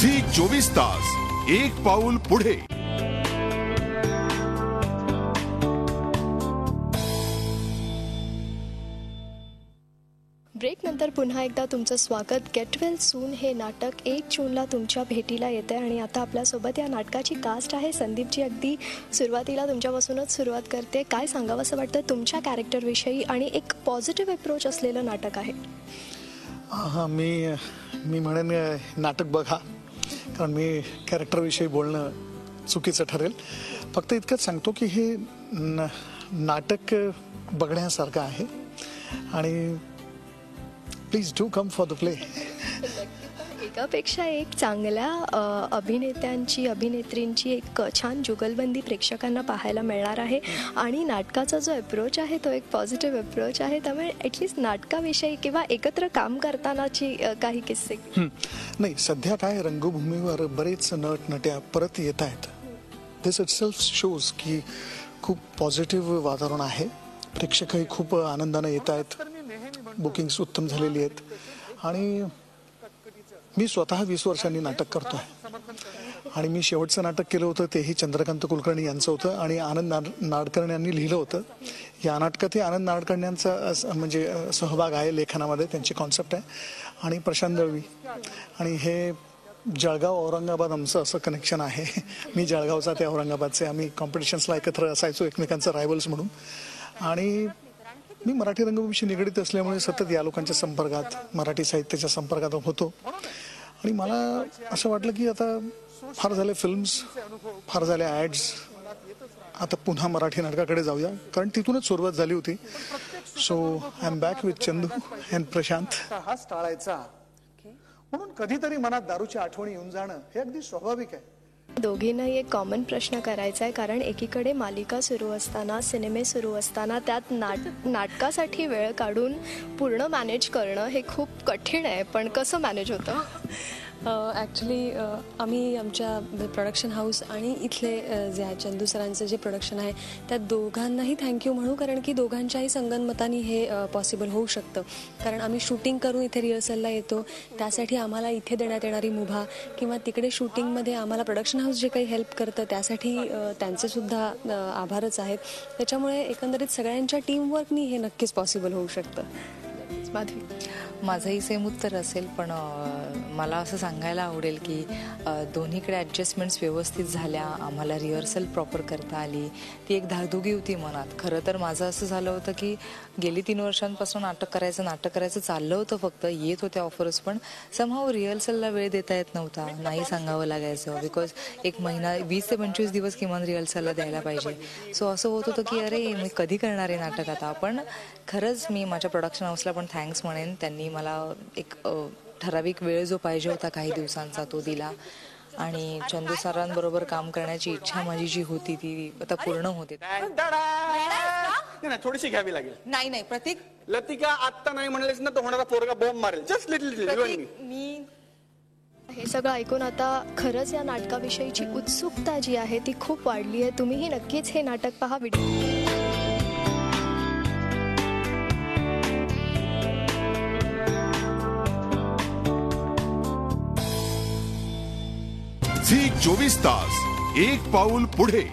Zee 24 तास एक पाऊल पुढे। ब्रेक नंतर पुन्हा एकदा तुमचं स्वागत। गेट वेल सून हे नाटक 1 जूनला तुमच्या भेटीला येते आणि आता आपल्यासोबत या नाटकाची कास्ट आहे। संदीपजी अगदी सुरुवातीला तुमच्यापासूनच सुरुवात करते, काय सांगावं असं वाटतं तुमच्या कॅरेक्टरविषयी? आणि एक पॉझिटिव्ह अप्रोच असलेलं नाटक आहे। मी म्हणेन नाटक बघा, कारण मी कॅरेक्टरविषयी बोलणं चुकीचं ठरेल। फक्त इतकंच सांगतो की हे नाटक बघण्यासारखं आहे आणि please do come for the play. एकापेक्षा एक चांगल्या अभिनेत्यांची अभिनेत्रींची एक छान जुगलबंदी प्रेक्षकांना पाहायला मिळणार आहे आणि नाटकाचा जो अप्रोच आहे तो एक पॉझिटिव्ह अप्रोच आहे। त्यामुळे ॲटलिस्ट नाटकाविषयी किंवा एकत्र काम करतानाची काही किस्से नाही, सध्या काय रंगभूमीवर बरेच नटनट्या परत येत आहेत। दिस इटसेल्फ शोज की खूप पॉझिटिव्ह वातावरण आहे, प्रेक्षकही खूप आनंदाने येत आहेत, बुकिंग्स उत्तम झालेली आहेत। आणि मी स्वतः 20 वर्षांनी नाटक करतो आहे आणि मी शेवटचं नाटक केलं होतं तेही चंद्रकांत कुलकर्णी यांचं होतं आणि आनंद नाडकर्णी यांनी लिहिलं होतं। या नाटकातही आनंद नाडकर्णी यांचा म्हणजे सहभाग आहे लेखनामध्ये, त्यांची कॉन्सेप्ट आहे। आणि प्रशांत दळवी आणि हे जळगाव औरंगाबाद आमचं असं कनेक्शन आहे। मी जळगावचा, ते औरंगाबादचे, आम्ही कॉम्पिटिशन्सला एकत्र असायचो, एकमेकांचं रायव्हल्स म्हणून। आणि मी मराठी रंगभूमीशी निगडीत असल्यामुळे सतत या लोकांच्या संपर्कात, मराठी साहित्याच्या संपर्कात होतो। आणि मला असं वाटलं की आता फार झाले फिल्म्स, फार झाले ॲड्स, आता पुन्हा मराठी नाटकाकडे जाऊया, कारण तिथूनच सुरुवात झाली होती। So I am back with Chandu and Prashant. हाच टाळायचा म्हणून कधीतरी मनात दारूची आठवणी येऊन जाणं हे अगदी स्वाभाविक आहे। दोघींनाही एक कॉमन प्रश्न करायचा आहे, कारण एकीकडे मालिका सुरू असताना, सिनेमे सुरू असताना त्यात नाटकासाठी वेळ काढून पूर्ण मॅनेज करणं हे खूप कठीण आहे, पण कसं मॅनेज होतं? ॲक्च्युली आम्ही आमच्या प्रोडक्शन हाऊस आणि इथले जे आहे चंदू सरांचं जे प्रोडक्शन आहे त्या दोघांनाही थँक्यू म्हणू, कारण की दोघांच्याही संगनमतानी हे पॉसिबल होऊ शकतं। कारण आम्ही शूटिंग करून इथे रिहर्सलला येतो, त्यासाठी आम्हाला इथे देण्यात येणारी मुभा किंवा तिकडे शूटिंगमध्ये आम्हाला प्रोडक्शन हाऊस जे काही हेल्प करतं त्यासाठी त्यांचेसुद्धा आभारच आहेत। त्याच्यामुळे एकंदरीत सगळ्यांच्या टीमवर्कनी हे नक्कीच पॉसिबल होऊ शकतं। माधवी, माझंही सेम उत्तर असेल, पण मला असं सांगायला आवडेल की दोन्हीकडे ॲडजस्टमेंट्स व्यवस्थित झाल्या, आम्हाला रिहर्सल प्रॉपर करता आली, ती एक धाकधुकी होती मनात। खरं तर माझं असं झालं होतं की गेली 3 वर्षांपासून नाटक करायचं चाललं होतं, फक्त येत होत्या ऑफर्स, पण समहाऊ रिहर्सलला वेळ देता येत नव्हता, नाही सांगावं लागायचं, बिकॉज 1 महिना 20 ते 25 दिवस किमान रिहर्सलला द्यायला पाहिजे। सो असं होत होतं की अरे मी कधी करणार आहे नाटक आता। पण खरंच मी माझ्या प्रोडक्शन हाऊसला पण थँक्स म्हणेन, त्यांनी मला एक ठराविक वेळ जो पाहिजे होता काही दिवसांचा तो दिला आणि चंदू सरांबरोबर काम करण्याची इच्छा माझी जी होती ती आता पूर्ण होते। थोडीशी घ्यावी लागेल। नाही प्रतीक, लतिका आत्ता नाही म्हणलेस ना तो होणारा पोरगा बॉम्ब मारेल। जस्ट लिटिल मी हे सगळं ऐकून आता खरंच या नाटकाविषयीची उत्सुकता जी आहे ती खूप वाढली आहे। तुम्हीही नक्कीच हे नाटक पहा। झी 24 तास एक पाऊल पुढे।